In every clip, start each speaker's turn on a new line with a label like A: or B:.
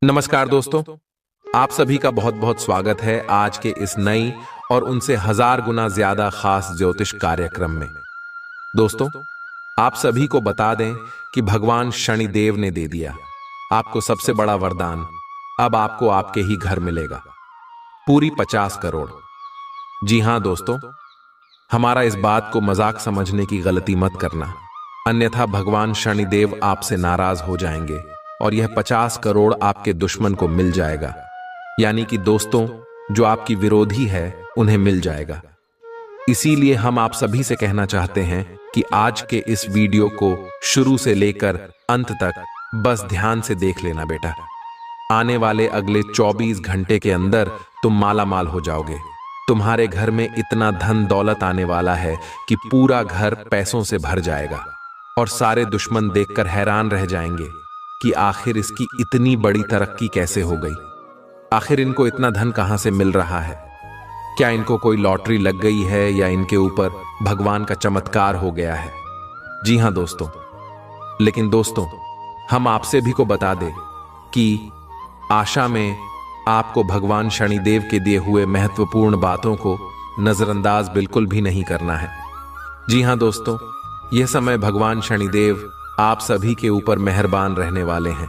A: नमस्कार दोस्तों, आप सभी का बहुत बहुत स्वागत है आज के इस नई और उनसे 1000 गुना ज्यादा खास ज्योतिष कार्यक्रम में। दोस्तों, आप सभी को बता दें कि भगवान शनिदेव ने दे दिया आपको सबसे बड़ा वरदान। अब आपको आपके ही घर मिलेगा पूरी 50 करोड़। जी हां दोस्तों, हमारा इस बात को मजाक समझने की गलती मत करना, अन्यथा भगवान शनिदेव आपसे नाराज हो जाएंगे और यह 50 करोड़ आपके दुश्मन को मिल जाएगा। यानी कि दोस्तों, जो आपकी विरोधी है उन्हें मिल जाएगा। इसीलिए हम आप सभी से कहना चाहते हैं कि आज के इस वीडियो को शुरू से लेकर अंत तक बस ध्यान से देख लेना बेटा। आने वाले अगले 24 घंटे के अंदर तुम माला माल हो जाओगे। तुम्हारे घर में इतना धन दौलत आने वाला है कि पूरा घर पैसों से भर जाएगा और सारे दुश्मन देखकर हैरान रह जाएंगे कि आखिर इसकी इतनी बड़ी तरक्की कैसे हो गई। आखिर इनको इतना धन कहां से मिल रहा है? क्या इनको कोई लॉटरी लग गई है या इनके ऊपर भगवान का चमत्कार हो गया है? जी हां दोस्तों, लेकिन दोस्तों, हम आपसे भी को बता दें कि आशा में आपको भगवान शनिदेव के दिए हुए महत्वपूर्ण बातों को नजरअंदाज बिल्कुल भी नहीं करना है। जी हां दोस्तों, यह समय भगवान शनिदेव आप सभी के ऊपर मेहरबान रहने वाले हैं।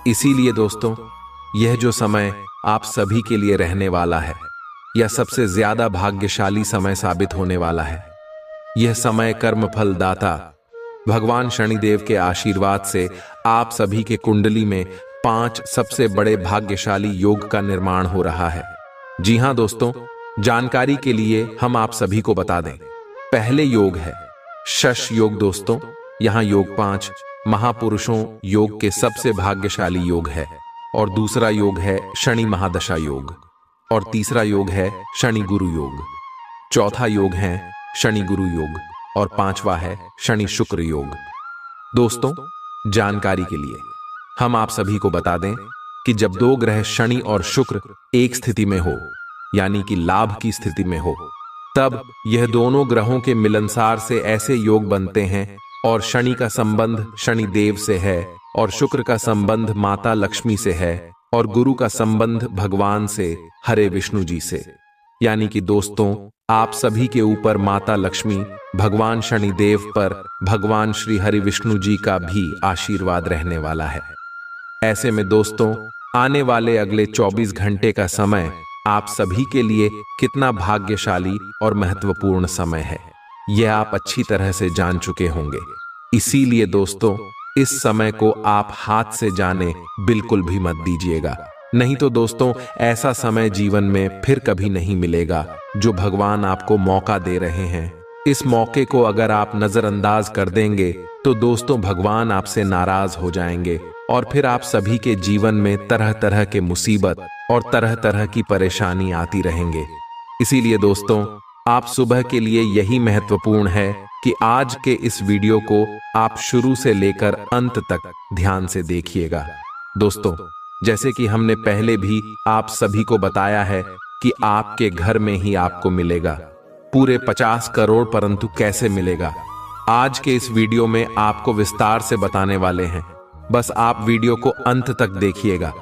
A: इसीलिए दोस्तों, यह जो समय आप सभी के लिए रहने वाला है, यह सबसे ज्यादा भाग्यशाली समय साबित होने वाला है। यह समय कर्मफल दाता भगवान शनिदेव के आशीर्वाद से आप सभी के कुंडली में 5 सबसे बड़े भाग्यशाली योग का निर्माण हो रहा है। जी हां दोस्तों, जानकारी के लिए हम आप सभी को बता दें, पहले योग है शश योग। दोस्तों, यहां योग 5 महापुरुषों योग के सबसे भाग्यशाली योग है, और दूसरा योग है शनि महादशा योग, और तीसरा योग है शनि गुरु योग, चौथा योग है शनि गुरु योग, और 5वां है शनि शुक्र योग। दोस्तों, जानकारी के लिए हम आप सभी को बता दें कि जब 2 ग्रह शनि और शुक्र एक स्थिति में हो, यानी कि लाभ की स्थिति में हो, तब यह दोनों ग्रहों के मिलनसार से ऐसे योग बनते हैं, और शनि का संबंध शनि देव से है, और शुक्र का संबंध माता लक्ष्मी से है, और गुरु का संबंध भगवान से हरे विष्णु जी से। यानी कि दोस्तों, आप सभी के ऊपर माता लक्ष्मी, भगवान शनिदेव पर भगवान श्री हरि विष्णु जी का भी आशीर्वाद रहने वाला है। ऐसे में दोस्तों, आने वाले अगले 24 घंटे का समय आप सभी के लिए कितना भाग्यशाली और महत्वपूर्ण समय है, यह आप अच्छी तरह से जान चुके होंगे। इसीलिए दोस्तों, इस समय को आप हाथ से जाने बिल्कुल भी मत दीजिएगा। नहीं तो दोस्तों, ऐसा समय जीवन में फिर कभी नहीं मिलेगा जो भगवान आपको मौका दे रहे हैं। इस मौके को अगर आप नजरअंदाज कर देंगे तो दोस्तों, भगवान आपसे नाराज हो जाएंगे और फिर आप सभी के जीवन में तरह तरह के मुसीबत और तरह तरह की परेशानी आती रहेंगे। इसीलिए दोस्तों, आप सुबह के लिए यही महत्वपूर्ण है कि आज के इस वीडियो को आप शुरू से लेकर अंत तक ध्यान से देखिएगा। दोस्तों, जैसे कि हमने पहले भी आप सभी को बताया है कि आपके घर में ही आपको मिलेगा पूरे 50 करोड़। परंतु कैसे मिलेगा, आज के इस वीडियो में आपको विस्तार से बताने वाले हैं। बस आप वीडियो को अंत तक देखिएगा,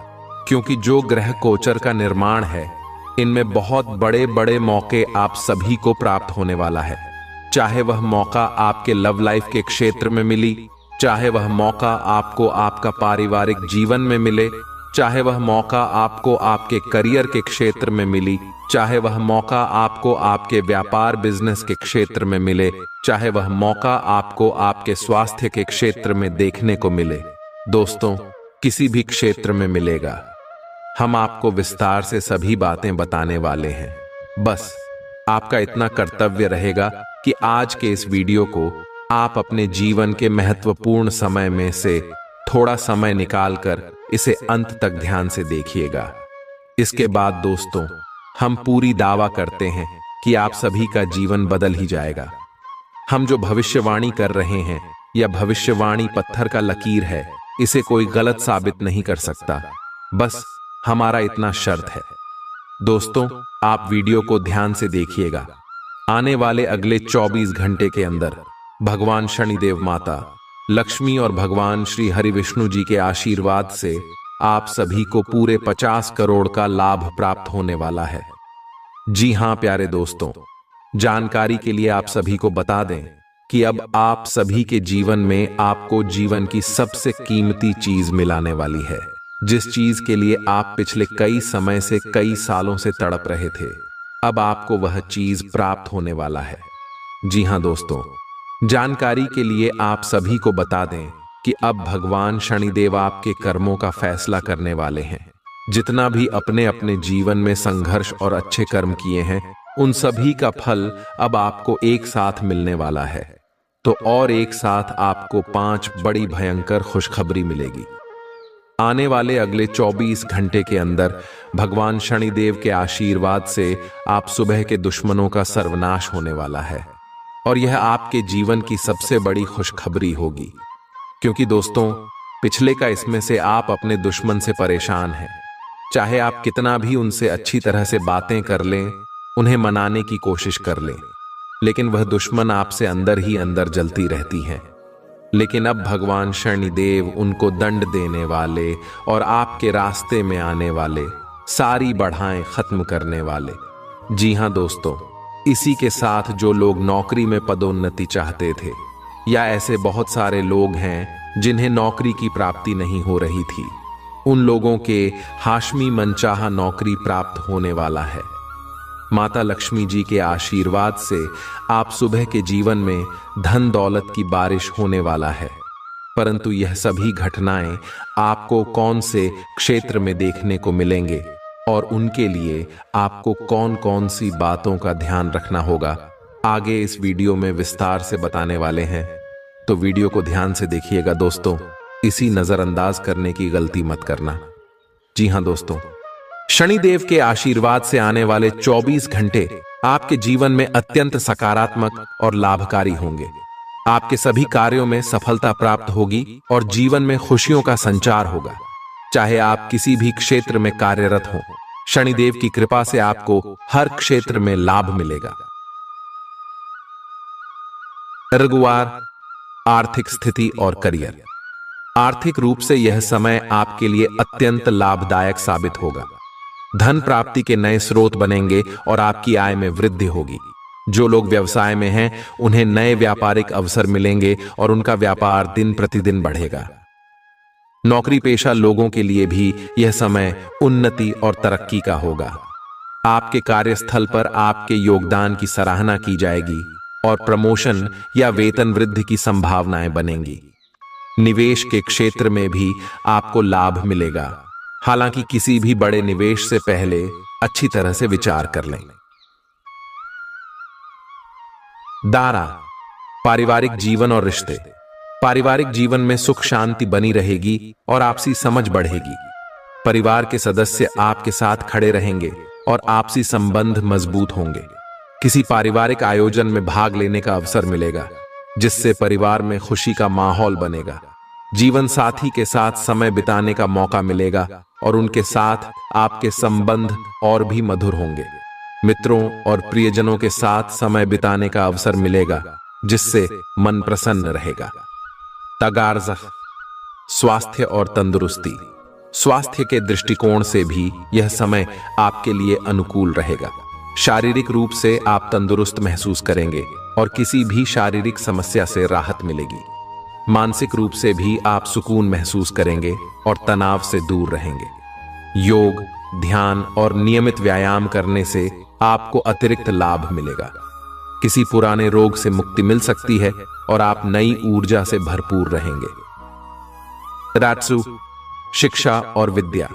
A: क्योंकि जो ग्रह गोचर का निर्माण है, इनमें बहुत बड़े बड़े मौके आप सभी को प्राप्त होने वाला है। चाहे वह मौका आपके लव लाइफ के क्षेत्र में मिली, चाहे वह मौका आपको आपका पारिवारिक जीवन में मिले, चाहे वह मौका आपको आपके करियर के क्षेत्र में मिली, चाहे वह मौका आपको आपके व्यापार बिजनेस के क्षेत्र में मिले, चाहे वह मौका आपको आपके स्वास्थ्य के क्षेत्र में देखने को मिले, दोस्तों, किसी भी क्षेत्र में मिलेगा। हम आपको विस्तार से सभी बातें बताने वाले हैं। बस आपका इतना कर्तव्य रहेगा कि आज के इस वीडियो को आप अपने जीवन के महत्वपूर्ण समय में से थोड़ा समय निकालकर इसे अंत तक ध्यान से देखिएगा। इसके बाद दोस्तों, हम पूरी दावा करते हैं कि आप सभी का जीवन बदल ही जाएगा। हम जो भविष्यवाणी कर रहे हैं, यह भविष्यवाणी पत्थर का लकीर है, इसे कोई गलत साबित नहीं कर सकता। बस हमारा इतना शर्त है। दोस्तों, आप वीडियो को ध्यान से देखिएगा। आने वाले अगले 24 घंटे के अंदर भगवान शनिदेव माता लक्ष्मी और भगवान श्री हरि विष्णु जी के आशीर्वाद से आप सभी को पूरे 50 करोड़ का लाभ प्राप्त होने वाला है। जी हां प्यारे दोस्तों, जानकारी के लिए आप सभी को बता दें कि अब आप सभी के जीवन में आपको जीवन की सबसे कीमती चीज मिलाने वाली है। जिस चीज के लिए आप पिछले कई समय से, कई सालों से तड़प रहे थे, अब आपको वह चीज प्राप्त होने वाला है। जी हां दोस्तों, जानकारी के लिए आप सभी को बता दें कि अब भगवान शनिदेव आपके कर्मों का फैसला करने वाले हैं। जितना भी अपने अपने जीवन में संघर्ष और अच्छे कर्म किए हैं, उन सभी का फल अब आपको एक साथ मिलने वाला है। तो और एक साथ आपको 5 बड़ी भयंकर खुशखबरी मिलेगी। आने वाले अगले 24 घंटे के अंदर भगवान शनिदेव के आशीर्वाद से आप सुबह के दुश्मनों का सर्वनाश होने वाला है, और यह आपके जीवन की सबसे बड़ी खुशखबरी होगी। क्योंकि दोस्तों, पिछले का इसमें से आप अपने दुश्मन से परेशान हैं। चाहे आप कितना भी उनसे अच्छी तरह से बातें कर लें, उन्हें मनाने की कोशिश कर लें, लेकिन वह दुश्मन आपसे अंदर ही अंदर जलती रहती हैं। लेकिन अब भगवान शनिदेव उनको दंड देने वाले और आपके रास्ते में आने वाले सारी बाधाएं खत्म करने वाले। जी हां दोस्तों, इसी के साथ जो लोग नौकरी में पदोन्नति चाहते थे, या ऐसे बहुत सारे लोग हैं जिन्हें नौकरी की प्राप्ति नहीं हो रही थी, उन लोगों के हाशमी मनचाहा नौकरी प्राप्त होने वाला है। माता लक्ष्मी जी के आशीर्वाद से आप सुबह के जीवन में धन दौलत की बारिश होने वाला है। परंतु यह सभी घटनाएं आपको कौन से क्षेत्र में देखने को मिलेंगे और उनके लिए आपको कौन कौन सी बातों का ध्यान रखना होगा, आगे इस वीडियो में विस्तार से बताने वाले हैं। तो वीडियो को ध्यान से देखिएगा दोस्तों, इसी नजरअंदाज करने की गलती मत करना। जी हां दोस्तों, शनिदेव के आशीर्वाद से आने वाले 24 घंटे आपके जीवन में अत्यंत सकारात्मक और लाभकारी होंगे। आपके सभी कार्यों में सफलता प्राप्त होगी और जीवन में खुशियों का संचार होगा। चाहे आप किसी भी क्षेत्र में कार्यरत हो, शनिदेव की कृपा से आपको हर क्षेत्र में लाभ मिलेगा। रघुवार, आर्थिक स्थिति और करियर। आर्थिक रूप से यह समय आपके लिए अत्यंत लाभदायक साबित होगा। धन प्राप्ति के नए स्रोत बनेंगे और आपकी आय में वृद्धि होगी। जो लोग व्यवसाय में हैं, उन्हें नए व्यापारिक अवसर मिलेंगे और उनका व्यापार दिन प्रतिदिन बढ़ेगा। नौकरी पेशा लोगों के लिए भी यह समय उन्नति और तरक्की का होगा। आपके कार्यस्थल पर आपके योगदान की सराहना की जाएगी और प्रमोशन या वेतन वृद्धि की संभावनाएं बनेंगी। निवेश के क्षेत्र में भी आपको लाभ मिलेगा। हालांकि किसी भी बड़े निवेश से पहले अच्छी तरह से विचार कर लें। दारा, पारिवारिक जीवन और रिश्ते। पारिवारिक जीवन में सुख शांति बनी रहेगी और आपसी समझ बढ़ेगी। परिवार के सदस्य आपके साथ खड़े रहेंगे और आपसी संबंध मजबूत होंगे। किसी पारिवारिक आयोजन में भाग लेने का अवसर मिलेगा, जिससे परिवार में खुशी का माहौल बनेगा। जीवन साथी के साथ समय बिताने का मौका मिलेगा और उनके साथ आपके संबंध और भी मधुर होंगे। मित्रों और प्रियजनों के साथ समय बिताने का अवसर मिलेगा, जिससे मन प्रसन्न रहेगा। तगारज़, स्वास्थ्य और तंदुरुस्ती। स्वास्थ्य के दृष्टिकोण से भी यह समय आपके लिए अनुकूल रहेगा। शारीरिक रूप से आप तंदुरुस्त महसूस करेंगे और किसी भी शारीरिक समस्या से राहत मिलेगी। मानसिक रूप से भी आप सुकून महसूस करेंगे और तनाव से दूर रहेंगे। योग, ध्यान और नियमित व्यायाम करने से आपको अतिरिक्त लाभ मिलेगा। किसी पुराने रोग से मुक्ति मिल सकती है और आप नई ऊर्जा से भरपूर रहेंगे। रात्सु, शिक्षा और विद्या।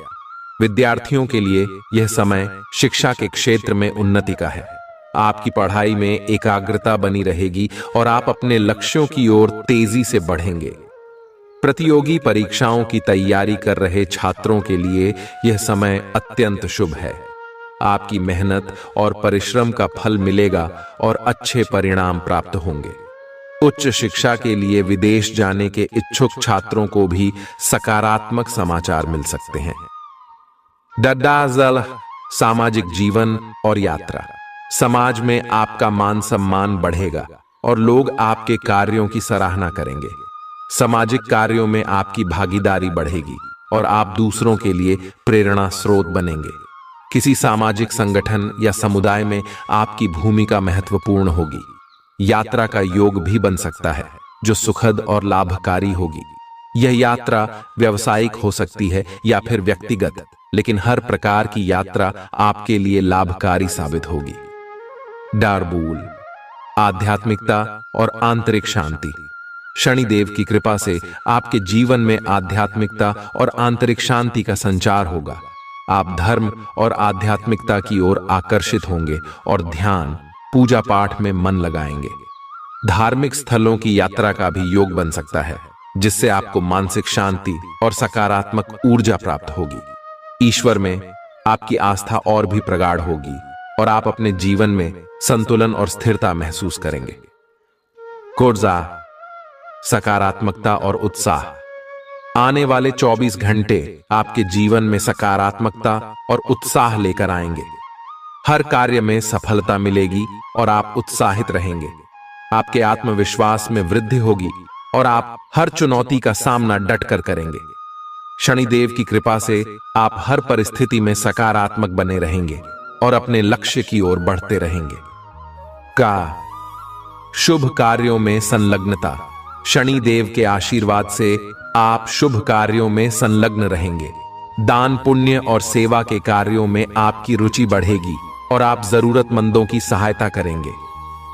A: विद्यार्थियों के लिए यह समय शिक्षा के क्षेत्र में उन्नति का है। आपकी पढ़ाई में एकाग्रता बनी रहेगी और आप अपने लक्ष्यों की ओर तेजी से बढ़ेंगे। प्रतियोगी परीक्षाओं की तैयारी कर रहे छात्रों के लिए यह समय अत्यंत शुभ है। आपकी मेहनत और परिश्रम का फल मिलेगा और अच्छे परिणाम प्राप्त होंगे। उच्च शिक्षा के लिए विदेश जाने के इच्छुक छात्रों को भी सकारात्मक समाचार मिल सकते हैं। दद्दाजल, सामाजिक जीवन और यात्रा। समाज में आपका मान सम्मान बढ़ेगा और लोग आपके कार्यों की सराहना करेंगे। सामाजिक कार्यों में आपकी भागीदारी बढ़ेगी। और आप दूसरों के लिए प्रेरणा स्रोत बनेंगे। किसी सामाजिक संगठन या समुदाय में आपकी भूमिका महत्वपूर्ण होगी। यात्रा का योग भी बन सकता है जो सुखद और लाभकारी होगी। यह यात्रा व्यावसायिक हो सकती है या फिर व्यक्तिगत, लेकिन हर प्रकार की यात्रा आपके लिए लाभकारी साबित होगी। डार्बूल, आध्यात्मिकता और आंतरिक शांति। शनिदेव की कृपा से आपके जीवन में आध्यात्मिकता और आंतरिक शांति का संचार होगा। आप धर्म और आध्यात्मिकता की ओर आकर्षित होंगे और ध्यान, पूजा पाठ में मन लगाएंगे। धार्मिक स्थलों की यात्रा का भी योग बन सकता है, जिससे आपको मानसिक शांति और सकारात्मक ऊर्जा प्राप्त होगी। ईश्वर में आपकी आस्था और भी प्रगाढ़ होगी और आप अपने जीवन में संतुलन और स्थिरता महसूस करेंगे। कोर्जा, सकारात्मकता और उत्साह। आने वाले 24 घंटे आपके जीवन में सकारात्मकता और उत्साह लेकर आएंगे। हर कार्य में सफलता मिलेगी और आप उत्साहित रहेंगे। आपके आत्मविश्वास में वृद्धि होगी और आप हर चुनौती का सामना डटकर करेंगे। शनिदेव की कृपा से आप हर परिस्थिति में सकारात्मक बने रहेंगे और अपने लक्ष्य की ओर बढ़ते रहेंगे। का शुभ कार्यों में संलग्नता। शनिदेव के आशीर्वाद से आप शुभ कार्यों में संलग्न रहेंगे। दान, पुण्य और सेवा के कार्यों में आपकी रुचि बढ़ेगी और आप जरूरतमंदों की सहायता करेंगे।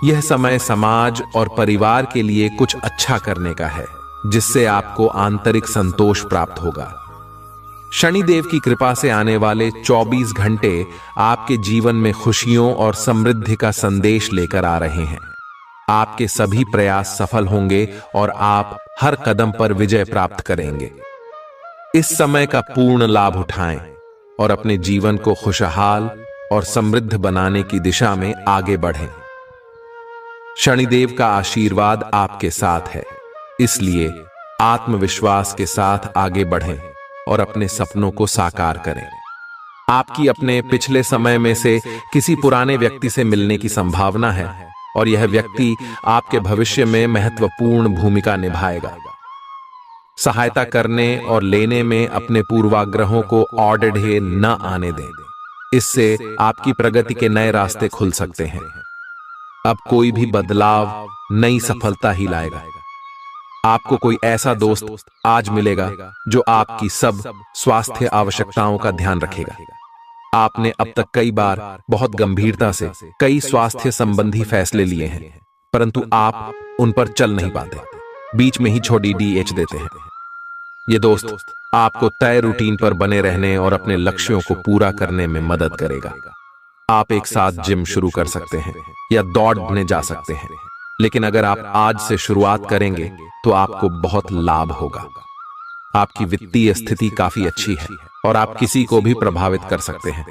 A: यह समय समाज और परिवार के लिए कुछ अच्छा करने का है, जिससे आपको आंतरिक संतोष प्राप्त होगा। शनिदेव की कृपा से आने वाले 24 घंटे आपके जीवन में खुशियों और समृद्धि का संदेश लेकर आ रहे हैं। आपके सभी प्रयास सफल होंगे और आप हर कदम पर विजय प्राप्त करेंगे। इस समय का पूर्ण लाभ उठाएं और अपने जीवन को खुशहाल और समृद्ध बनाने की दिशा में आगे बढ़ें। शनिदेव का आशीर्वाद आपके साथ है, इसलिए आत्मविश्वास के साथ आगे बढ़ें और अपने सपनों को साकार करें। आपकी अपने पिछले समय में से किसी पुराने व्यक्ति से मिलने की संभावना है और यह व्यक्ति आपके भविष्य में महत्वपूर्ण भूमिका निभाएगा। सहायता करने और लेने में अपने पूर्वाग्रहों को औडढ़े न आने दें। इससे आपकी प्रगति के नए रास्ते खुल सकते हैं। अब कोई भी बदलाव नई सफलता ही लाएगा। आपको कोई ऐसा दोस्त आज मिलेगा जो आपकी सब स्वास्थ्य आवश्यकताओं का ध्यान रखेगा। आपने अब तक कई बार बहुत गंभीरता से कई स्वास्थ्य संबंधी फैसले लिए हैं, परंतु आप उन पर चल नहीं पाते, बीच में ही छोड़ी डीएच देते हैं। ये दोस्त आपको तय रूटीन पर बने रहने और अपने लक्ष्यों को पूरा करने में मदद करेगा। आप एक साथ जिम शुरू कर सकते हैं या दौड़ने जा सकते हैं, लेकिन अगर आप आज से शुरुआत करेंगे तो आपको बहुत लाभ होगा। आपकी वित्तीय स्थिति काफी अच्छी है और आप किसी को भी प्रभावित कर सकते हैं,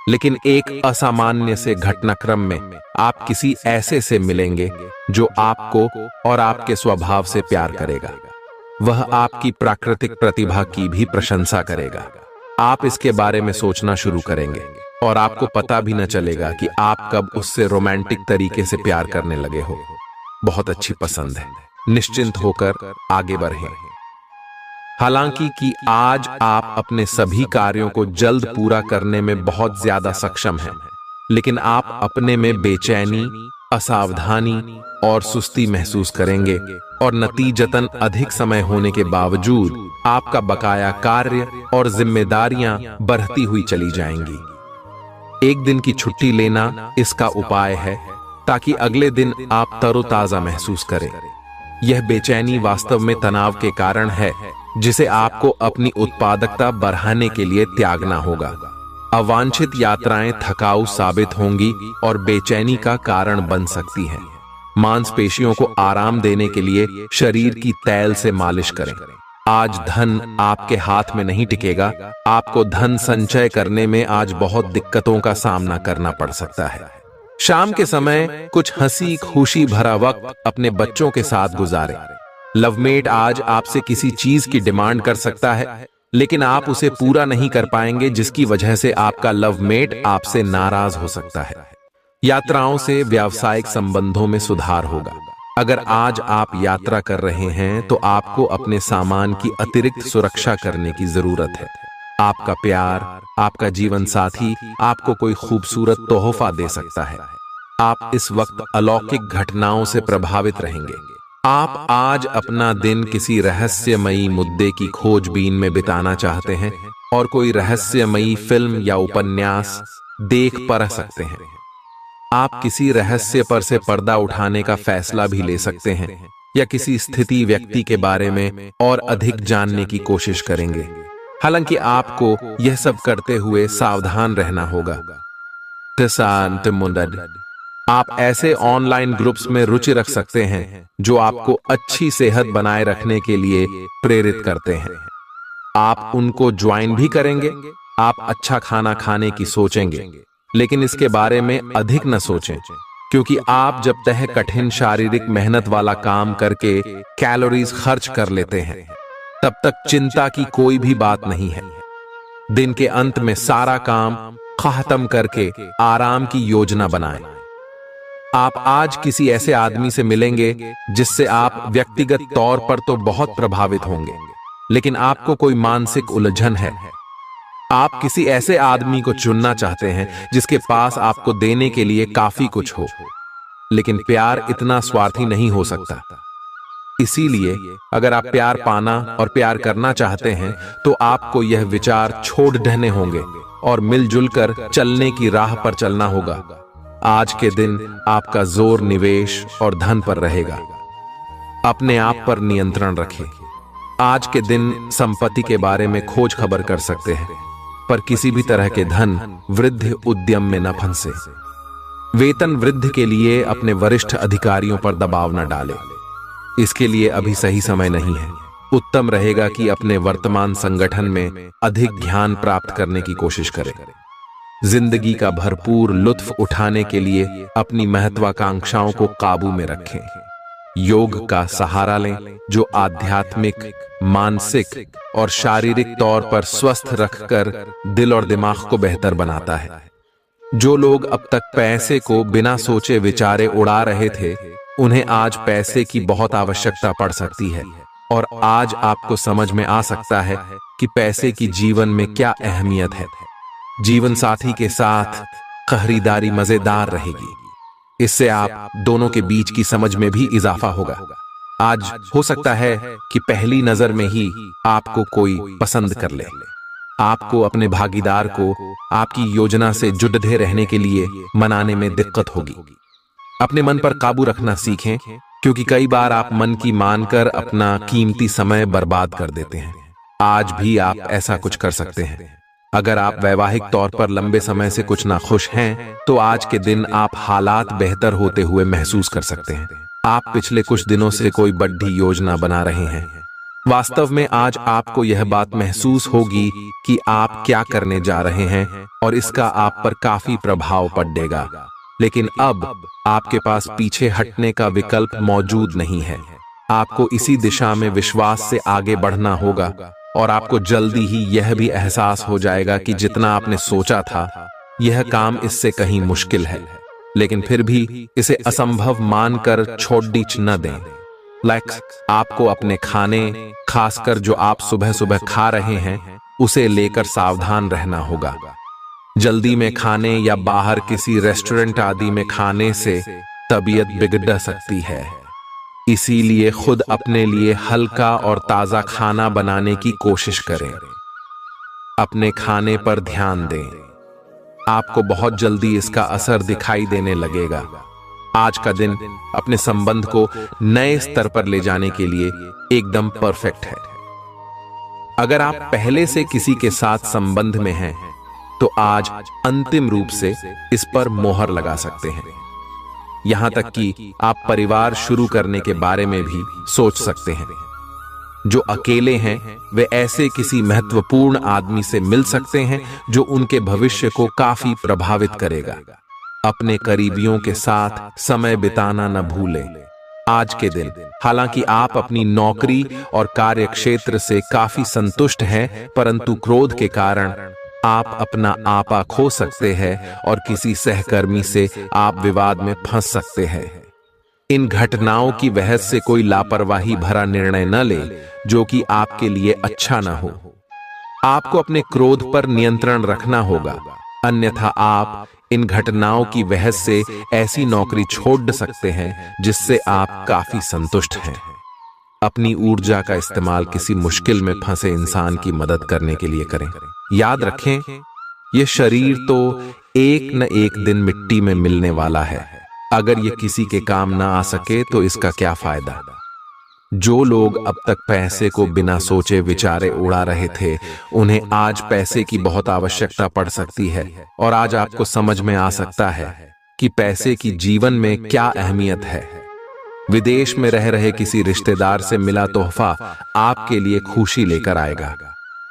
A: लेकिन एक असामान्य से घटनाक्रम में आप किसी ऐसे से मिलेंगे जो आपको और आपके स्वभाव से प्यार करेगा। वह आपकी प्राकृतिक प्रतिभा की भी प्रशंसा करेगा। आप इसके बारे में सोचना शुरू करेंगे और आपको पता भी न चलेगा कि आप कब उससे रोमांटिक तरीके से प्यार करने लगे हो। बहुत अच्छी पसंद है। निश्चिंत होकर आगे बढ़ें। हालांकि कि आज आप अपने सभी कार्यों को जल्द पूरा करने में बहुत ज्यादा सक्षम हैं, लेकिन आप अपने में बेचैनी, असावधानी और सुस्ती महसूस करेंगे और नतीजतन अधिक समय होने के बावजूद आपका बकाया कार्य और जिम्मेदारियां बढ़ती हुई चली जाएंगी। एक दिन की छुट्टी लेना इसका उपाय है ताकि अगले दिन आप तरोताजा महसूस करें। यह बेचैनी वास्तव में तनाव के कारण है, जिसे आपको अपनी उत्पादकता बढ़ाने के लिए त्यागना होगा। अवांछित यात्राएं थकाऊ साबित होंगी और बेचैनी का कारण बन सकती हैं। मांसपेशियों को आराम देने के लिए शरीर की तैल से मालिश करें। आज धन आपके हाथ में नहीं टिकेगा। आपको धन संचय करने में आज बहुत दिक्कतों का सामना करना पड़ सकता है। शाम के समय कुछ हंसी खुशी भरा वक्त अपने बच्चों के साथ गुजारें। लवमेट आज आपसे किसी चीज की डिमांड कर सकता है, लेकिन आप उसे पूरा नहीं कर पाएंगे, जिसकी वजह से आपका लवमेट आपसे नाराज हो सकता है। यात्राओं से व्यावसायिक संबंधों में सुधार होगा। अगर आज आप यात्रा कर रहे हैं तो आपको अपने सामान की अतिरिक्त सुरक्षा करने की जरूरत है। आपका प्यार, आपका जीवन साथी आपको कोई खूबसूरत तोहफा दे सकता है। आप इस वक्त अलौकिक घटनाओं से प्रभावित रहेंगे। आप आज अपना दिन किसी रहस्यमयी मुद्दे की खोजबीन में बिताना चाहते हैं और कोई रहस्यमयी फिल्म या उपन्यास देख पढ़ सकते हैं। आप किसी रहस्य पर से पर्दा उठाने का फैसला भी ले सकते हैं या किसी स्थिति व्यक्ति के बारे में और अधिक जानने की कोशिश करेंगे। हालांकि आपको यह सब करते हुए सावधान रहना होगा। आप ऐसे ऑनलाइन ग्रुप्स में रुचि रख सकते हैं जो आपको अच्छी सेहत बनाए रखने के लिए प्रेरित करते हैं। आप उनको ज्वाइन भी करेंगे। आप अच्छा खाना खाने की सोचेंगे, लेकिन इसके बारे में अधिक न सोचें, क्योंकि आप जब तक कठिन शारीरिक मेहनत वाला काम करके कैलोरीज खर्च कर लेते हैं, तब तक चिंता की कोई भी बात नहीं है। दिन के अंत में सारा काम खत्म करके आराम की योजना बनाएं। आप आज किसी ऐसे आदमी से मिलेंगे जिससे आप व्यक्तिगत तौर पर तो बहुत प्रभावित होंगे, लेकिन आपको कोई मानसिक उलझन है। आप किसी ऐसे आदमी को चुनना चाहते हैं जिसके पास आपको देने के लिए काफी कुछ हो, लेकिन प्यार इतना स्वार्थी नहीं हो सकता। इसीलिए अगर आप प्यार पाना और प्यार करना चाहते हैं तो आपको यह विचार छोड़ देने होंगे और मिलजुल कर चलने की राह पर चलना होगा। आज के दिन आपका जोर निवेश और धन पर रहेगा। अपने आप पर नियंत्रण रखें। आज के दिन संपत्ति के बारे में खोज खबर कर सकते हैं, पर किसी भी तरह के धन वृद्धि उद्यम में न फंसे। वेतन वृद्धि के लिए अपने वरिष्ठ अधिकारियों पर दबाव न डालें। इसके लिए अभी सही समय नहीं है। उत्तम रहेगा कि अपने वर्तमान संगठन में अधिक ज्ञान प्राप्त करने की कोशिश करें। जिंदगी का भरपूर लुत्फ उठाने के लिए अपनी महत्वाकांक्षाओं को काबू में रखें। योग का सहारा लें, जो आध्यात्मिक, मानसिक और शारीरिक तौर पर स्वस्थ रखकर दिल और दिमाग को बेहतर बनाता है। जो लोग अब तक पैसे को बिना सोचे विचारे उड़ा रहे थे, उन्हें आज पैसे की बहुत आवश्यकता पड़ सकती है, और आज आपको समझ में आ सकता है कि पैसे की जीवन में क्या अहमियत है। जीवन साथी के साथ खरीदारी मजेदार रहेगी। इससे आप दोनों के बीच की समझ में भी इजाफा होगा। आज हो सकता है कि पहली नजर में ही आपको कोई पसंद कर ले। आपको अपने भागीदार को आपकी योजना से जुड़े रहने के लिए मनाने में दिक्कत होगी। अपने मन पर काबू रखना सीखें, क्योंकि कई बार आप मन की मानकर अपना कीमती समय बर्बाद कर देते हैं। आज भी आप ऐसा कुछ कर सकते हैं। अगर आप वैवाहिक तौर पर लंबे समय से कुछ ना खुश हैं, तो आज के दिन आप हालात बेहतर होते हुए महसूस कर सकते हैं। आप पिछले कुछ दिनों से कोई बड़ी योजना बना रहे हैं। वास्तव में आज आपको यह बात महसूस होगी कि आप क्या करने जा रहे हैं और इसका आप पर काफी प्रभाव पड़ेगा। लेकिन अब आपके पास पीछे हटने का विकल्प मौजूद नहीं है। आपको इसी दिशा में विश्वास से आगे बढ़ना होगा, और आपको जल्दी ही यह भी एहसास हो जाएगा कि जितना आपने सोचा था, यह काम इससे कहीं मुश्किल है। लेकिन फिर भी इसे असंभव मानकर छोड़ न दें। आपको अपने खाने, खासकर जो आप सुबह सुबह खा रहे हैं, उसे लेकर सावधान रहना होगा। जल्दी में खाने या बाहर किसी रेस्टोरेंट आदि में खाने से तबीयत बिगड़ सकती है। इसीलिए खुद अपने लिए हल्का और ताजा खाना बनाने की कोशिश करें। अपने खाने पर ध्यान दें। आपको बहुत जल्दी इसका असर दिखाई देने लगेगा। आज का दिन अपने संबंध को नए स्तर पर ले जाने के लिए एकदम परफेक्ट है। अगर आप पहले से किसी के साथ संबंध में हैं, तो आज अंतिम रूप से इस पर मोहर लगा सकते हैं। यहां तक कि आप परिवार शुरू करने के बारे में भी सोच सकते हैं। जो अकेले हैं, वे ऐसे किसी महत्वपूर्ण आदमी से मिल सकते हैं जो उनके भविष्य को काफी प्रभावित करेगा। अपने करीबियों के साथ समय बिताना न भूलें। आज के दिन हालांकि आप अपनी नौकरी और कार्य क्षेत्र से काफी संतुष्ट हैं, परंतु क्रोध के कारण आप अपना आपा खो सकते हैं और किसी सहकर्मी से आप विवाद में फंस सकते हैं। इन घटनाओं की बहस से कोई लापरवाही भरा निर्णय न ले जो कि आपके लिए अच्छा न हो। आपको अपने क्रोध पर नियंत्रण रखना होगा, अन्यथा आप इन घटनाओं की बहस से ऐसी नौकरी छोड़ सकते हैं जिससे आप काफी संतुष्ट हैं। अपनी ऊर्जा का इस्तेमाल किसी मुश्किल में फंसे इंसान की मदद करने के लिए करें। याद रखें, यह शरीर तो एक न एक दिन मिट्टी में मिलने वाला है। अगर ये किसी के काम ना आ सके तो इसका क्या फायदा। जो लोग अब तक पैसे को बिना सोचे विचारे उड़ा रहे थे, उन्हें आज पैसे की बहुत आवश्यकता पड़ सकती है और आज आपको समझ में आ सकता है कि पैसे की जीवन में क्या अहमियत है। विदेश में रह रहे किसी रिश्तेदार से मिला तोहफा आपके लिए खुशी लेकर आएगा।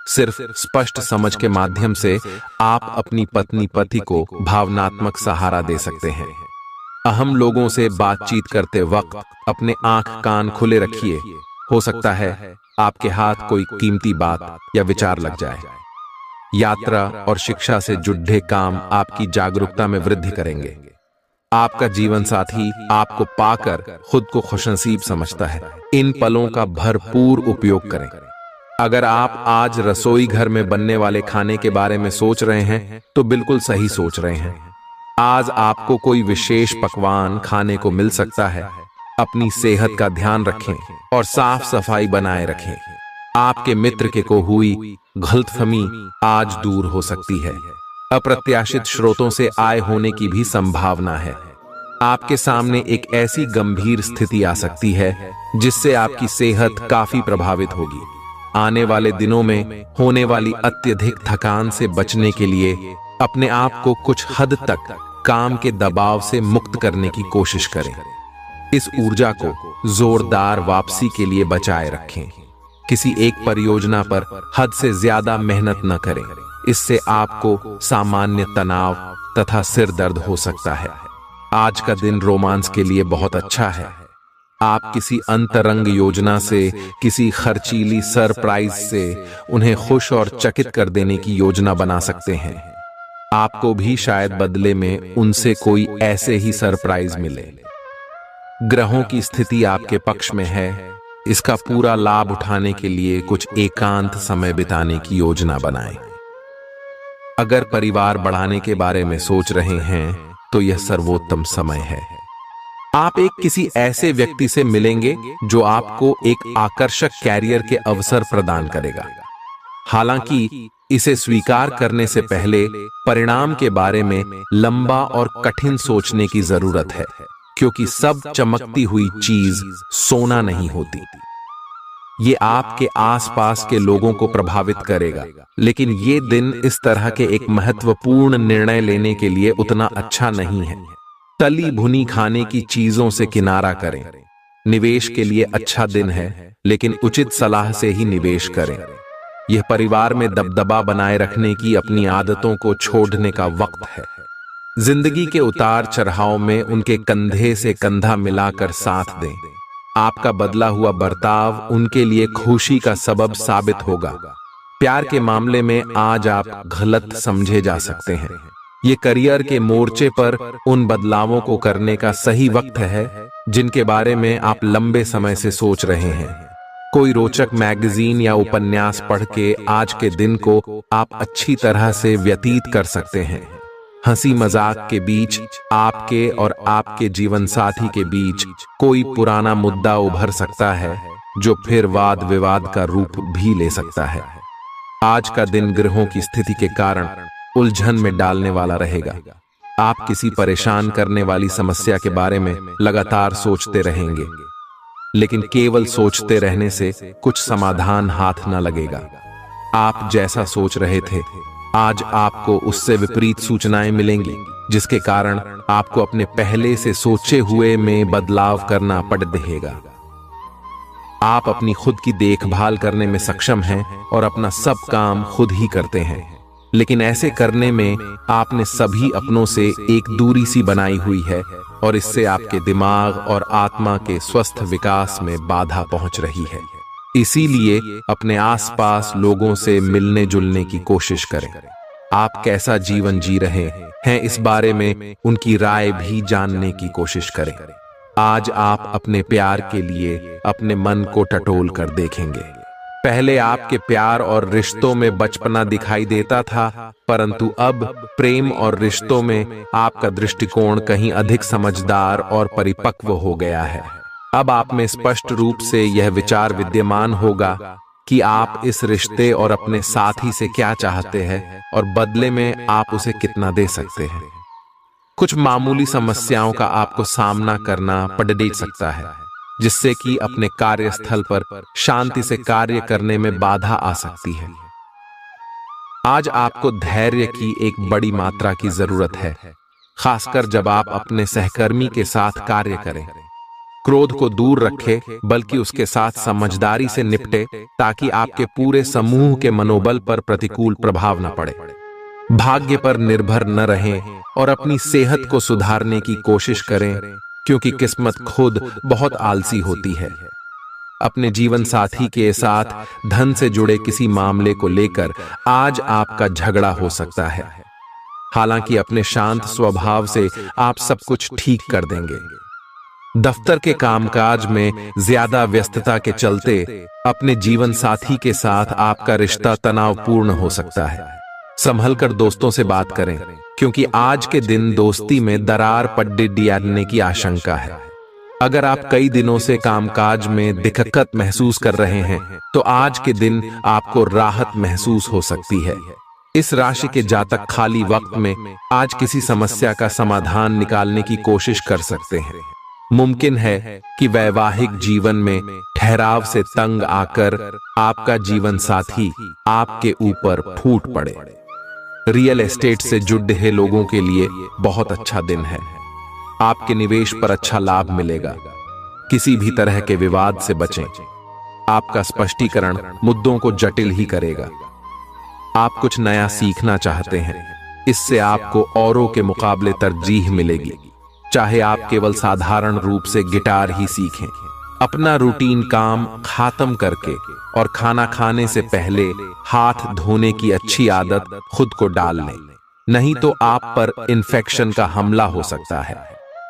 A: सिर्फ स्पष्ट समझ के माध्यम से आप अपनी पत्नी पति को भावनात्मक सहारा दे सकते हैं। अहम लोगों से बातचीत करते वक्त अपने आंख कान खुले रखिए। हो सकता है आपके हाथ कोई कीमती बात या विचार लग जाए। यात्रा और शिक्षा से जुड़े काम आपकी जागरूकता में वृद्धि करेंगे। आपका जीवन साथी आपको पाकर खुद को खुशनसीब समझता है। इन पलों का भरपूर उपयोग करें। अगर आप आज रसोई घर में बनने वाले खाने के बारे में सोच रहे हैं तो बिल्कुल सही सोच रहे हैं। आज आपको कोई विशेष पकवान खाने को मिल सकता है। अपनी सेहत का ध्यान रखें और साफ सफाई बनाए रखें। आपके मित्र के को हुई गलतफहमी आज दूर हो सकती है। अप्रत्याशित स्रोतों से आय होने की भी संभावना है। आपके सामने एक ऐसी गंभीर स्थिति आ सकती है जिससे आपकी सेहत काफी प्रभावित होगी। आने वाले दिनों में होने वाली अत्यधिक थकान से बचने के लिए अपने आप को कुछ हद तक काम के दबाव से मुक्त करने की कोशिश करें। इस ऊर्जा को जोरदार वापसी के लिए बचाए रखें। किसी एक परियोजना पर हद से ज्यादा मेहनत न करें। इससे आपको सामान्य तनाव तथा सिर दर्द हो सकता है। आज का दिन रोमांस के लिए बहुत अच्छा है। आप किसी अंतरंग योजना से, किसी खर्चीली सरप्राइज से उन्हें खुश और चकित कर देने की योजना बना सकते हैं। आपको भी शायद बदले में उनसे कोई ऐसे ही सरप्राइज मिले। ग्रहों की स्थिति आपके पक्ष में है। इसका पूरा लाभ उठाने के लिए कुछ एकांत समय बिताने की योजना बनाएं। अगर परिवार बढ़ाने के बारे में सोच रहे हैं तो यह सर्वोत्तम समय है। आप एक किसी ऐसे व्यक्ति से मिलेंगे जो आपको एक आकर्षक कैरियर के अवसर प्रदान करेगा। हालांकि इसे स्वीकार करने से पहले परिणाम के बारे में लंबा और कठिन सोचने की जरूरत है, क्योंकि सब चमकती हुई चीज सोना नहीं होती। ये आपके आसपास के लोगों को प्रभावित करेगा, लेकिन ये दिन इस तरह के एक महत्वपूर्ण निर्णय लेने के लिए उतना अच्छा नहीं है। तली भुनी खाने की चीजों से किनारा करें। निवेश के लिए अच्छा दिन है, लेकिन उचित सलाह से ही निवेश करें। यह परिवार में दबदबा बनाए रखने की अपनी आदतों को छोड़ने का वक्त है। जिंदगी के उतार चढ़ाव में उनके कंधे से कंधा मिलाकर साथ दें। आपका बदला हुआ बर्ताव उनके लिए खुशी का सबब साबित होगा। प्यार के मामले में आज आप गलत समझे जा सकते हैं। ये करियर के मोर्चे पर उन बदलावों को करने का सही वक्त है जिनके बारे में आप लंबे समय से सोच रहे हैं। कोई रोचक मैगजीन या उपन्यास पढ़ के आज के दिन को आप अच्छी तरह से व्यतीत कर सकते हैं। हंसी मजाक के बीच आपके और आपके जीवन साथी के बीच कोई पुराना मुद्दा उभर सकता है जो फिर वाद विवाद का रूप भी ले सकता है। आज का दिन ग्रहों की स्थिति के कारण उलझन में डालने वाला रहेगा। आप किसी परेशान करने वाली समस्या के बारे में लगातार सोचते रहेंगे, लेकिन केवल सोचते रहने से कुछ समाधान हाथ न लगेगा। आप जैसा सोच रहे थे, आज आपको उससे विपरीत सूचनाएं मिलेंगी, जिसके कारण आपको अपने पहले से सोचे हुए में बदलाव करना पड़ रहेगा। आप अपनी खुद की देखभाल करने में सक्षम हैं और अपना सब काम खुद ही करते हैं, लेकिन ऐसे करने में आपने सभी अपनों से एक दूरी सी बनाई हुई है और इससे आपके दिमाग और आत्मा के स्वस्थ विकास में बाधा पहुंच रही है। इसीलिए अपने आसपास लोगों से मिलने जुलने की कोशिश करें। आप कैसा जीवन जी रहे हैं इस बारे में उनकी राय भी जानने की कोशिश करें। आज आप अपने प्यार के लिए अपने मन को टटोल कर देखेंगे। पहले आपके प्यार और रिश्तों में बचपना दिखाई देता था, परंतु अब प्रेम और रिश्तों में आपका दृष्टिकोण कहीं अधिक समझदार और परिपक्व हो गया है। अब आप में स्पष्ट रूप से यह विचार विद्यमान होगा कि आप इस रिश्ते और अपने साथी से क्या चाहते हैं और बदले में आप उसे कितना दे सकते हैं। कुछ मामूली समस्याओं का आपको सामना करना पड़ सकता है, जिससे कि अपने कार्यस्थल पर शांति से कार्य करने में बाधा आ सकती है। आज आपको धैर्य की एक बड़ी मात्रा की जरूरत है, खासकर जब आप अपने सहकर्मी के साथ कार्य करें। क्रोध को दूर रखें, बल्कि उसके साथ समझदारी से निपटे, ताकि आपके पूरे समूह के मनोबल पर प्रतिकूल प्रभाव न पड़े। भाग्य पर निर्भर न रहें और अपनी सेहत को सुधारने की कोशिश करें, क्योंकि किस्मत खुद बहुत आलसी होती है। अपने जीवन साथी के साथ धन से जुड़े किसी मामले को लेकर आज आपका झगड़ा हो सकता है। हालांकि अपने शांत स्वभाव से आप सब कुछ ठीक कर देंगे। दफ्तर के कामकाज में ज्यादा व्यस्तता के चलते अपने जीवन साथी के साथ आपका रिश्ता तनावपूर्ण हो सकता है। संभल कर दोस्तों से बात करें, क्योंकि आज के दिन दोस्ती में दरार पड़ने की आशंका है। अगर आप कई दिनों से कामकाज में दिक्कत महसूस कर रहे हैं, तो आज के दिन आपको राहत महसूस हो सकती है। इस राशि के जातक खाली वक्त में आज किसी समस्या का समाधान निकालने की कोशिश कर सकते हैं। मुमकिन है कि वैवाहिक जीवन में ठहराव से तंग आकर आपका जीवन साथी आपके ऊपर फूट पड़े। रियल एस्टेट से जुड़े लोगों के लिए बहुत अच्छा दिन है। आपके निवेश पर अच्छा लाभ मिलेगा। किसी भी तरह के विवाद से बचें। आपका स्पष्टीकरण मुद्दों को जटिल ही करेगा। आप कुछ नया सीखना चाहते हैं, इससे आपको औरों के मुकाबले तरजीह मिलेगी। चाहे आप केवल साधारण रूप से गिटार ही सीखें। अपना रूटीन काम खत्म करके और खाना खाने से पहले हाथ धोने की अच्छी आदत खुद को डाल लें, नहीं तो आप पर इन्फेक्शन का हमला हो सकता है।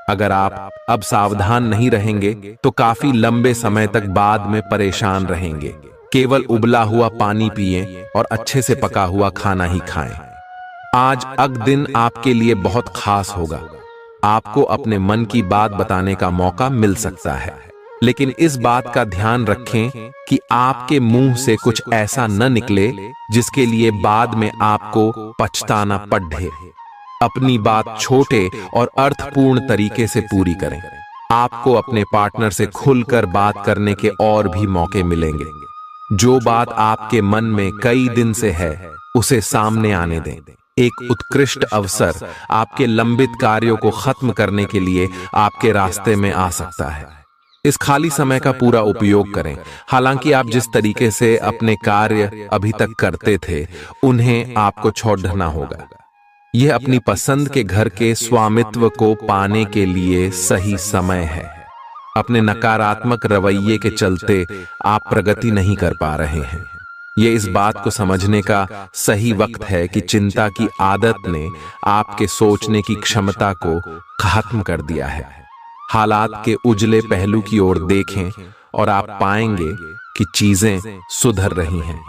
A: अगर आप अब सावधान नहीं रहेंगे तो काफी लंबे समय तक बाद में परेशान रहेंगे। केवल उबला हुआ पानी पिएं और अच्छे से पका हुआ खाना ही खाएं। आज अग दिन आपके लिए बहुत खास होगा। आपको अपने मन की बात बताने का मौका मिल सकता है, लेकिन इस बात का ध्यान रखें कि आपके मुंह से कुछ ऐसा न निकले जिसके लिए बाद में आपको पछताना पड़े। अपनी बात छोटे और अर्थपूर्ण तरीके से पूरी करें। आपको अपने पार्टनर से खुलकर बात करने के और भी मौके मिलेंगे। जो बात आपके मन में कई दिन से है, उसे सामने आने दें। एक उत्कृष्ट अवसर आपके लंबित कार्यों को खत्म करने के लिए आपके रास्ते में आ सकता है। इस खाली समय का पूरा उपयोग करें। हालांकि आप जिस तरीके से अपने कार्य अभी तक करते थे, उन्हें आपको छोड़ना होगा। यह अपनी पसंद के घर के स्वामित्व को पाने के लिए सही समय है। अपने नकारात्मक रवैये के चलते आप प्रगति नहीं कर पा रहे हैं। ये इस बात को समझने का सही वक्त है कि चिंता की आदत ने आपके सोचने की क्षमता को खत्म कर दिया है। हालात के उजले पहलू की ओर देखें और आप पाएंगे कि चीजें सुधर रही हैं।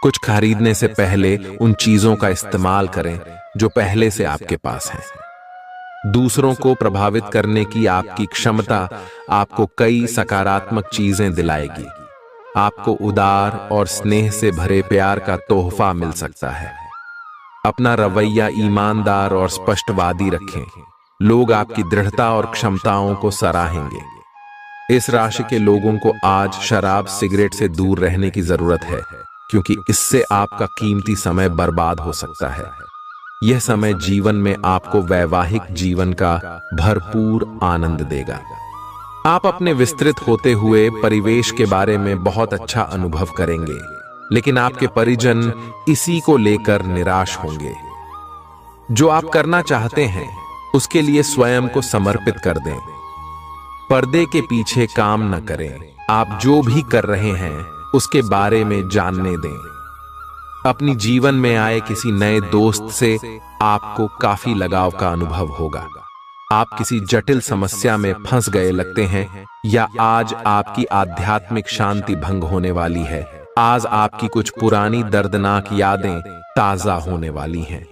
A: कुछ खरीदने से पहले उन चीजों का इस्तेमाल करें जो पहले से आपके पास हैं। दूसरों को प्रभावित करने की आपकी क्षमता आपको कई सकारात्मक चीजें दिलाएगी। आपको उदार और स्नेह से भरे प्यार का तोहफा मिल सकता है। अपना रवैया ईमानदार और स्पष्टवादी रखें। लोग आपकी दृढ़ता और क्षमताओं को सराहेंगे। इस राशि के लोगों को आज शराब सिगरेट से दूर रहने की जरूरत है, क्योंकि इससे आपका कीमती समय बर्बाद हो सकता है। यह समय जीवन में आपको वैवाहिक जीवन का भरपूर आनंद देगा। आप अपने विस्तृत होते हुए परिवेश के बारे में बहुत अच्छा अनुभव करेंगे, लेकिन आपके परिजन इसी को लेकर निराश होंगे। जो आप करना चाहते हैं उसके लिए स्वयं को समर्पित कर दें। पर्दे के पीछे काम न करें। आप जो भी कर रहे हैं उसके बारे में जानने दें। अपनी जीवन में आए किसी नए दोस्त से आपको काफी लगाव का अनुभव होगा। आप किसी जटिल समस्या में फंस गए लगते हैं, या आज आपकी आध्यात्मिक शांति भंग होने वाली है। आज आपकी कुछ पुरानी दर्दनाक यादें ताजा होने वाली हैं।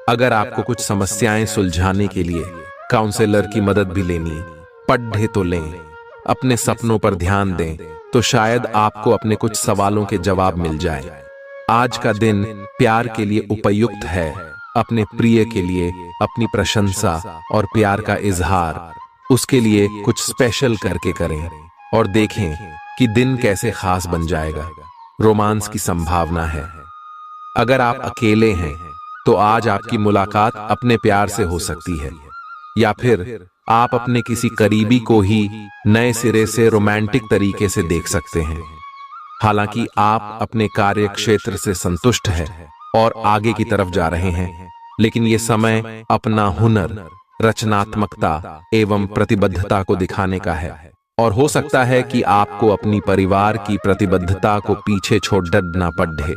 A: अगर आपको कुछ समस्याएं सुलझाने के लिए काउंसलर की मदद भी लेनी पड़े तो लें। अपने सपनों पर ध्यान दें तो शायद आपको अपने कुछ सवालों के जवाब मिल जाए। आज का दिन प्यार के लिए उपयुक्त है। अपने प्रिय के लिए अपनी प्रशंसा और प्यार का इजहार उसके लिए कुछ स्पेशल करके करें और देखें कि दिन कैसे खास बन जाएगा। रोमांस की संभावना है। अगर आप अकेले हैं तो आज आपकी मुलाकात अपने प्यार से हो सकती है, या फिर आप अपने किसी करीबी को ही नए सिरे से रोमांटिक तरीके से देख सकते हैं। हालांकि आप अपने कार्य क्षेत्र से संतुष्ट हैं और आगे की तरफ जा रहे हैं, लेकिन ये समय अपना हुनर, रचनात्मकता एवं प्रतिबद्धता को दिखाने का है। और हो सकता है कि आपको अपनी परिवार की प्रतिबद्धता को पीछे छोड़ डरना पड़े,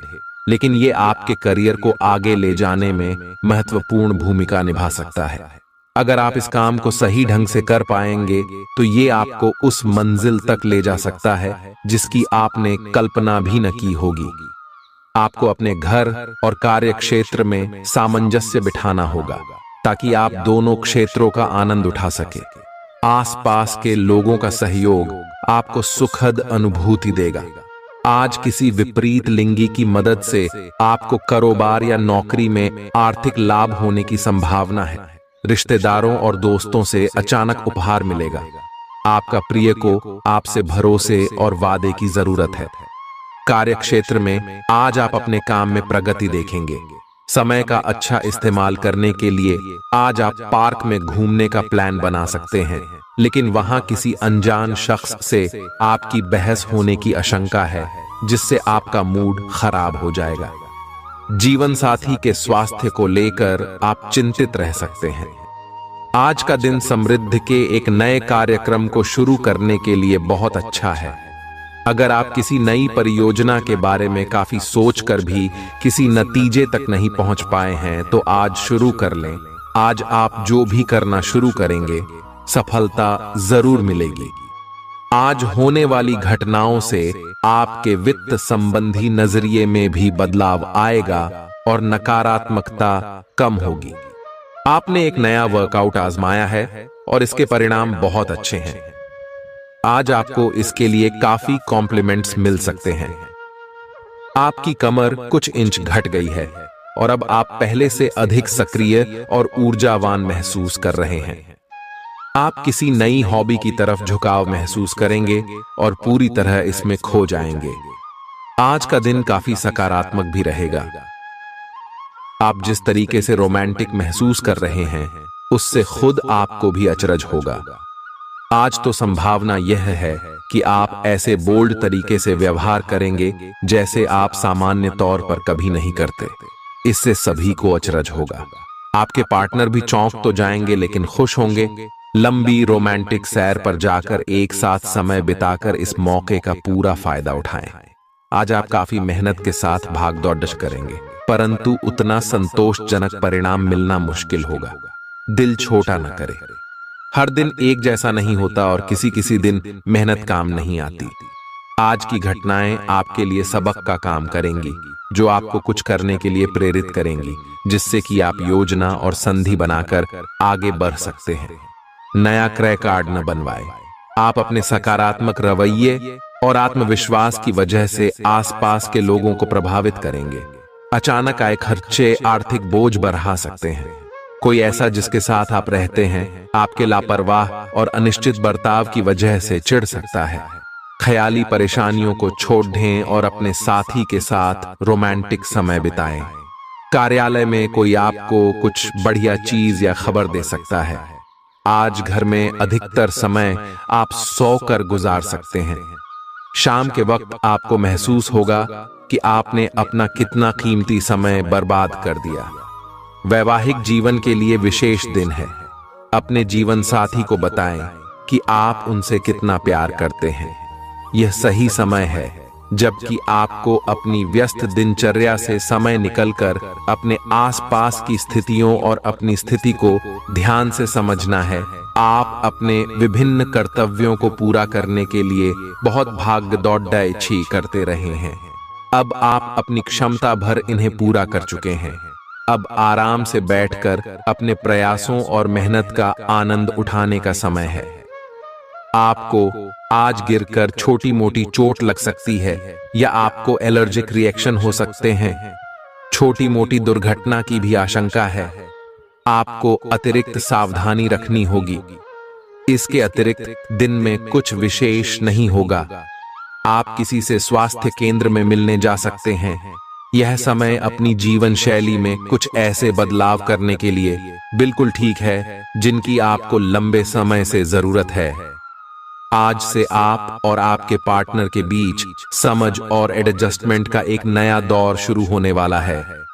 A: लेकिन ये आपके करियर को आगे ले जाने में महत्वपूर्ण भूमिका निभा सकता है। अगर आप इस काम को सही ढंग से कर पाएंगे तो ये आपको उस मंजिल तक ले जा सकता है जिसकी आपने कल्पना भी न की होगी। आपको अपने घर और कार्य क्षेत्र में सामंजस्य बिठाना होगा ताकि आप दोनों क्षेत्रों का आनंद उठा सके। आसपास के लोगों का सहयोग आपको सुखद अनुभूति देगा। आज किसी विपरीत लिंगी की मदद से आपको कारोबार या नौकरी में आर्थिक लाभ होने की संभावना है। रिश्तेदारों और दोस्तों से अचानक उपहार मिलेगा। आपका प्रिय को आपसे भरोसे और वादे की जरूरत है। कार्य क्षेत्र में आज आप अपने काम में प्रगति देखेंगे। समय का अच्छा इस्तेमाल करने के लिए आज आप पार्क में घूमने का प्लान बना सकते हैं, लेकिन वहां किसी अनजान शख्स से आपकी बहस होने की आशंका है जिससे आपका मूड खराब हो जाएगा। जीवन साथी के स्वास्थ्य को लेकर आप चिंतित रह सकते हैं। आज का दिन समृद्धि के एक नए कार्यक्रम को शुरू करने के लिए बहुत अच्छा है। अगर आप किसी नई परियोजना के बारे में काफी सोचकर भी किसी नतीजे तक नहीं पहुंच पाए हैं तो आज शुरू कर लें। आज आप जो भी करना शुरू करेंगे सफलता जरूर मिलेगी। आज होने वाली घटनाओं से आपके वित्त संबंधी नजरिए में भी बदलाव आएगा और नकारात्मकता कम होगी। आपने एक नया वर्कआउट आजमाया है और इसके परिणाम बहुत अच्छे हैं। आज आपको इसके लिए काफी कॉम्प्लीमेंट्स मिल सकते हैं। आपकी कमर कुछ इंच घट गई है और अब आप पहले से अधिक सक्रिय और ऊर्जावान महसूस कर रहे हैं। आप किसी नई हॉबी की तरफ झुकाव महसूस करेंगे और पूरी तरह इसमें खो जाएंगे। आज का दिन काफी सकारात्मक भी रहेगा। आप जिस तरीके से रोमांटिक महसूस कर रहे हैं उससे खुद आपको भी अचरज होगा। आज तो संभावना यह है कि आप ऐसे बोल्ड तरीके से व्यवहार करेंगे जैसे आप सामान्य तौर पर कभी नहीं करते। इससे सभी को अचरज होगा। आपके पार्टनर भी चौंक तो जाएंगे लेकिन खुश होंगे। लंबी रोमांटिक सैर पर जाकर एक साथ समय बिताकर इस मौके का पूरा फायदा उठाएं। आज आप काफी मेहनत के साथ भाग दौड़ करेंगे, परंतु उतना संतोषजनक परिणाम मिलना मुश्किल होगा। दिल छोटा न करें। हर दिन एक जैसा नहीं होता और किसी दिन मेहनत काम नहीं आती। आज की घटनाएं आपके लिए सबक का काम करेंगी जो आपको कुछ करने के लिए प्रेरित करेंगी, जिससे कि आप योजना और संधि बनाकर आगे बढ़ सकते हैं। नया क्रय कार्ड न बनवाए। आप अपने सकारात्मक रवैये और आत्मविश्वास की वजह से आसपास के लोगों को प्रभावित करेंगे। अचानक आए खर्चे आर्थिक बोझ बढ़ा सकते हैं। कोई ऐसा जिसके साथ आप रहते हैं आपके लापरवाह और अनिश्चित बर्ताव की वजह से चिढ़ सकता है। ख्याली परेशानियों को छोड़ दें और अपने साथी के साथ रोमांटिक समय बिताएं। कार्यालय में कोई आपको कुछ बढ़िया चीज या खबर दे सकता है। आज घर में अधिकतर समय आप सोकर गुजार सकते हैं। शाम के वक्त आपको महसूस होगा कि आपने अपना कितना कीमती समय बर्बाद कर दिया। वैवाहिक जीवन के लिए विशेष दिन है। अपने जीवन साथी को बताएं कि आप उनसे कितना प्यार करते हैं। यह सही समय है जबकि आपको अपनी व्यस्त दिनचर्या से समय निकलकर अपने आसपास की स्थितियों और अपनी स्थिति को ध्यान से समझना है। आप अपने विभिन्न कर्तव्यों को पूरा करने के लिए बहुत भाग दौड़ छी करते रहे हैं। अब आप अपनी क्षमता भर इन्हें पूरा कर चुके हैं। अब आराम से बैठकर अपने प्रयासों और मेहनत का आनंद उठाने का समय है। आपको आज गिरकर छोटी मोटी चोट लग सकती है या आपको एलर्जिक रिएक्शन हो सकते हैं। छोटी मोटी दुर्घटना की भी आशंका है। आपको अतिरिक्त सावधानी रखनी होगी। इसके अतिरिक्त दिन में कुछ विशेष नहीं होगा। आप किसी से स्वास्थ्य केंद्र में मिलने जा सकते हैं। यह समय अपनी जीवन शैली में कुछ ऐसे बदलाव करने के लिए बिल्कुल ठीक है जिनकी आपको लंबे समय से जरूरत है। आज से आप और आपके पार्टनर के बीच समझ और एडजस्टमेंट का एक नया दौर शुरू होने वाला है।